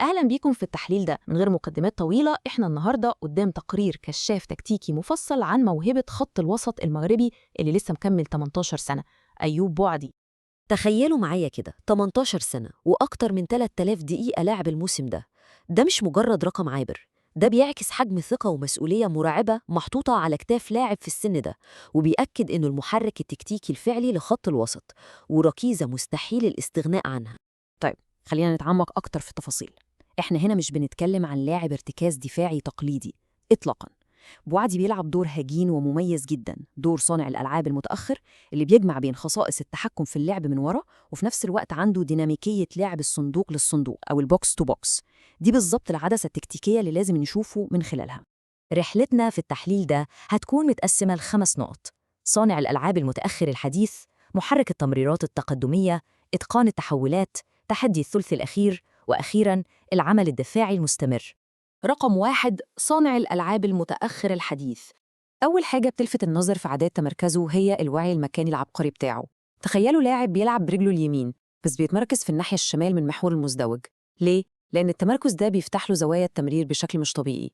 أهلا بيكم في التحليل ده. من غير مقدمات طويلة، إحنا النهاردة قدام تقرير كشاف تكتيكي مفصل عن موهبة خط الوسط المغربي اللي لسه مكمل 18 سنة، أيوب بوعدي. تخيلوا معايا كده 18 سنة وأكتر من 3000 دقيقة لاعب الموسم ده مش مجرد رقم عابر. ده بيعكس حجم ثقة ومسؤولية مرعبة محطوطة على كتاف لاعب في السن ده، وبيأكد إنه المحرك التكتيكي الفعلي لخط الوسط وركيزة مستحيل الاستغناء عنها. طيب، خلينا نتعمق أكتر في التفاصيل. إحنا هنا مش بنتكلم عن لاعب ارتكاز دفاعي تقليدي إطلاقاً. بوعدي بيلعب دور هجين ومميز جدا، دور صانع الألعاب المتأخر اللي بيجمع بين خصائص التحكم في اللعب من ورا وفي نفس الوقت عنده ديناميكية لعب الصندوق للصندوق أو البوكس تو بوكس. دي بالظبط العدسة التكتيكية اللي لازم نشوفه من خلالها. رحلتنا في التحليل ده هتكون متقسمة ل5 نقط: صانع الألعاب المتأخر الحديث، محرك التمريرات التقدمية، إتقان التحولات، تحدي الثلث الأخير، وأخيراً العمل الدفاعي المستمر. رقم 1، صانع الألعاب المتأخر الحديث. أول حاجة بتلفت النظر في عادات تمركزه هي الوعي المكاني العبقري بتاعه. تخيلوا لاعب بيلعب برجله اليمين بس بيتمركز في الناحية الشمال من محور المزدوج. ليه؟ لأن التمركز ده بيفتح له زوايا التمرير بشكل مش طبيعي.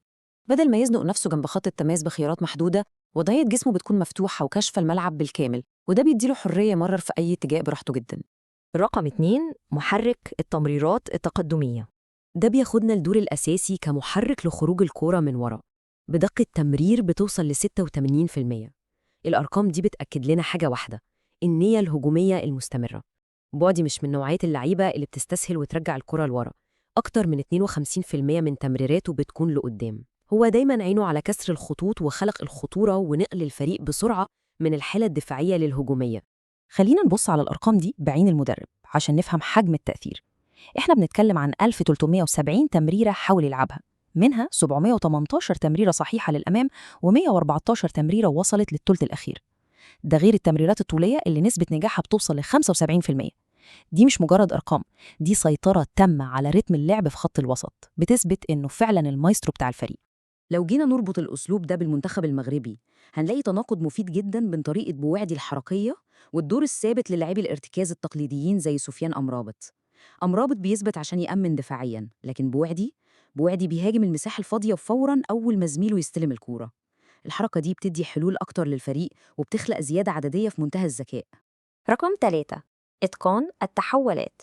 بدل ما يزنق نفسه جنب خط التماس بخيارات محدودة، وضعية جسمه بتكون مفتوحة وكاشفة الملعب بالكامل، وده بيديله حرية يمرر في أي اتجاه براحته جدا. رقم 2، محرك التمريرات التقدمية. ده بياخدنا الدور الأساسي كمحرك لخروج الكرة من ورا، بدقة تمرير بتوصل ل 86%. الأرقام دي بتأكد لنا حاجة واحدة: النية الهجومية المستمرة. بودي مش من نوعية اللعيبة اللي بتستسهل وترجع الكرة لورا. أكتر من 52% من تمريراته بتكون لقدام. هو دايما عينه على كسر الخطوط وخلق الخطورة ونقل الفريق بسرعة من الحالة الدفاعية للهجومية. خلينا نبص على الأرقام دي بعين المدرب عشان نفهم حجم التأثير. إحنا بنتكلم عن 1370 تمريرة حاول يلعبها، منها 718 تمريرة صحيحة للأمام و114 تمريرة وصلت للثلث الأخير. ده غير التمريرات الطولية اللي نسبة نجاحها بتوصل ل 75%. دي مش مجرد أرقام، دي سيطرة تامة على رتم اللعب في خط الوسط، بتثبت إنه فعلا المايسترو بتاع الفريق. لو جينا نربط الأسلوب ده بالمنتخب المغربي، هنلاقي تناقض مفيد جدا بين طريقة بوعدي الحركية والدور الثابت للاعبي الارتكاز التقليديين زي سفيان أمرابط. أمرابط بيثبت عشان يأمن دفاعيا، لكن بوعدي بيهاجم المساحة الفاضية فورا أول ما زميله يستلم الكورة. الحركة دي بتدي حلول أكتر للفريق وبتخلق زيادة عددية في منتهى الذكاء. رقم 3، إتقان التحولات.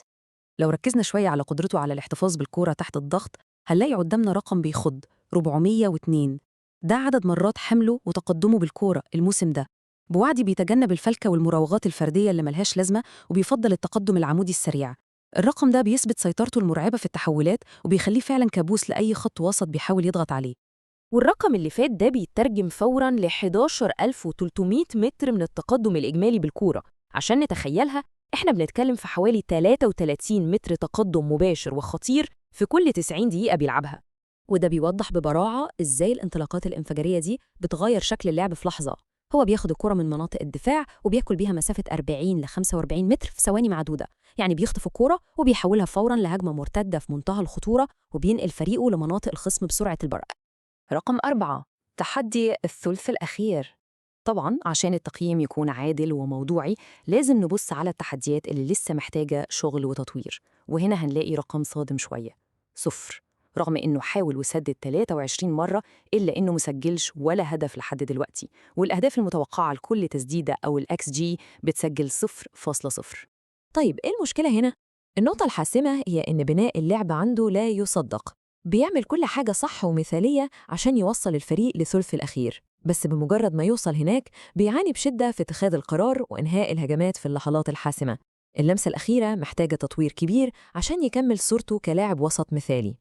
لو ركزنا شوية على قدرته على الاحتفاظ بالكرة تحت الضغط، هنلاقي قدامنا رقم بيخض: 402. ده عدد مرات حمله وتقدمه بالكرة الموسم ده. بوعدي بيتجنب الفلكة والمراوغات الفردية اللي ملهاش لازمة وبيفضل التقدم العمودي السريع. الرقم ده بيثبت سيطرته المرعبة في التحولات وبيخليه فعلا كابوس لأي خط وسط بيحاول يضغط عليه. والرقم اللي فات ده بيترجم فوراً ل 11300 متر من التقدم الإجمالي بالكورة. عشان نتخيلها، إحنا بنتكلم في حوالي 33 متر تقدم مباشر وخطير في كل 90 دقيقة بيلعبها. وده بيوضح ببراعة إزاي الانطلاقات الانفجارية دي بتغير شكل اللعب في لحظة. هو بياخد الكرة من مناطق الدفاع وبياكل بيها مسافة 40 ل 45 متر في ثواني معدودة، يعني بيخطف الكرة وبيحولها فوراً لهجمة مرتدة في منتهى الخطورة وبينقل فريقه لمناطق الخصم بسرعة البرق. رقم 4، تحدي الثلث الأخير. طبعاً عشان التقييم يكون عادل وموضوعي، لازم نبص على التحديات اللي لسه محتاجة شغل وتطوير، وهنا هنلاقي رقم صادم شوية: 0. رغم إنه حاول وسدد 23 مرة، إلا إنه مسجلش ولا هدف لحد دلوقتي، والأهداف المتوقعة لكل تسديدة أو الأكس جي بتسجل 0.0. طيب إيه المشكلة هنا؟ النقطة الحاسمة هي إن بناء اللعب عنده لا يصدق. بيعمل كل حاجة صح ومثالية عشان يوصل الفريق لثلث الأخير، بس بمجرد ما يوصل هناك بيعاني بشدة في اتخاذ القرار وإنهاء الهجمات في اللحظات الحاسمة. اللمسة الأخيرة محتاجة تطوير كبير عشان يكمل صورته كلاعب وسط مثالي.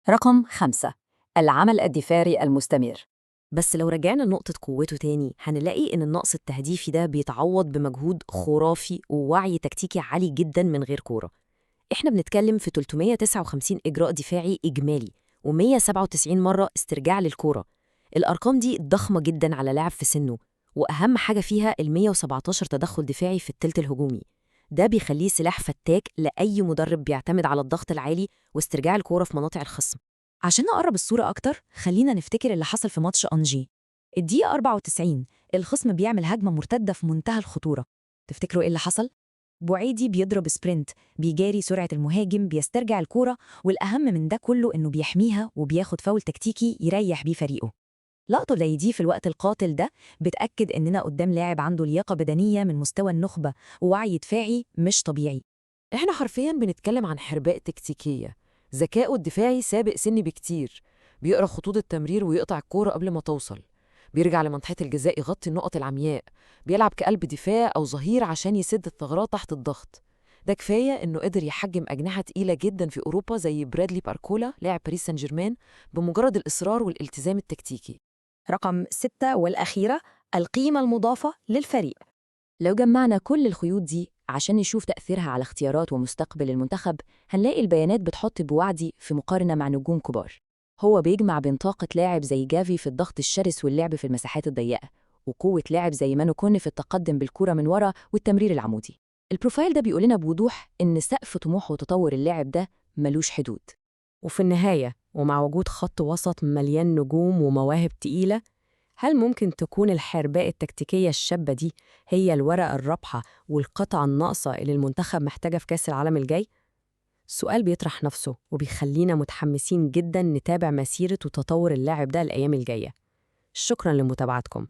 رقم 5، العمل الدفاعي المستمر. بس لو رجعنا لنقطة قوته تاني، هنلاقي إن النقص التهديفي ده بيتعوض بمجهود خرافي ووعي تكتيكي عالي جدا من غير كورة. إحنا بنتكلم في 359 إجراء دفاعي إجمالي و197 مرة استرجاع للكورة. الأرقام دي ضخمة جدا على لاعب في سنه، وأهم حاجة فيها ال 117 تدخل دفاعي في التلت الهجومي. ده بيخليه سلاح فتاك لأي مدرب بيعتمد على الضغط العالي واسترجاع الكورة في مناطق الخصم. عشان نقرب الصورة أكتر، خلينا نفتكر اللي حصل في ماتش أنجي. الدقيقة 94 الخصم بيعمل هجمة مرتدة في منتهى الخطورة. تفتكروا إيه اللي حصل؟ بوعيدي بيضرب سبرنت، بيجاري سرعة المهاجم، بيسترجع الكورة، والأهم من ده كله إنه بيحميها وبياخد فاول تكتيكي يريح بيه فريقه. لقطة زي دي في الوقت القاتل ده بتأكد إننا قدام لاعب عنده لياقة بدنية من مستوى النخبة ووعي دفاعي مش طبيعي. إحنا حرفياً بنتكلم عن حرباء تكتيكية، ذكائه الدفاعي سابق سني بكتير، بيقرأ خطوط التمرير ويقطع الكورة قبل ما توصل، بيرجع لمنطقة الجزاء يغطي النقط العمياء، بيلعب كقلب دفاع أو ظهير عشان يسد الثغرات تحت الضغط. ده كفاية إنه قدر يحجم أجنحة تقيلة جداً في أوروبا زي برادلي باركولا لاعب باريس سان جيرمان بمجرد الإصرار والالتزام التكتيكي. رقم 6 والأخيرة، القيمة المضافة للفريق. لو جمعنا كل الخيوط دي عشان نشوف تأثيرها على اختيارات ومستقبل المنتخب، هنلاقي البيانات بتحط بوعدي في مقارنة مع نجوم كبار. هو بيجمع بين طاقة لاعب زي جافي في الضغط الشرس واللعب في المساحات الضيقة، وقوة لاعب زي مانو كوني في التقدم بالكرة من ورا والتمرير العمودي. البروفايل ده بيقولنا بوضوح إن سقف طموح وتطور اللاعب ده ملوش حدود. وفي النهاية، ومع وجود خط وسط مليان نجوم ومواهب تقيلة، هل ممكن تكون الحرباء التكتيكية الشابة دي هي الورقة الرابحة والقطعة الناقصة اللي المنتخب محتاجة في كأس العالم الجاي؟ السؤال بيطرح نفسه وبيخلينا متحمسين جدا نتابع مسيرة وتطور اللاعب ده الأيام الجاية. شكرا لمتابعتكم.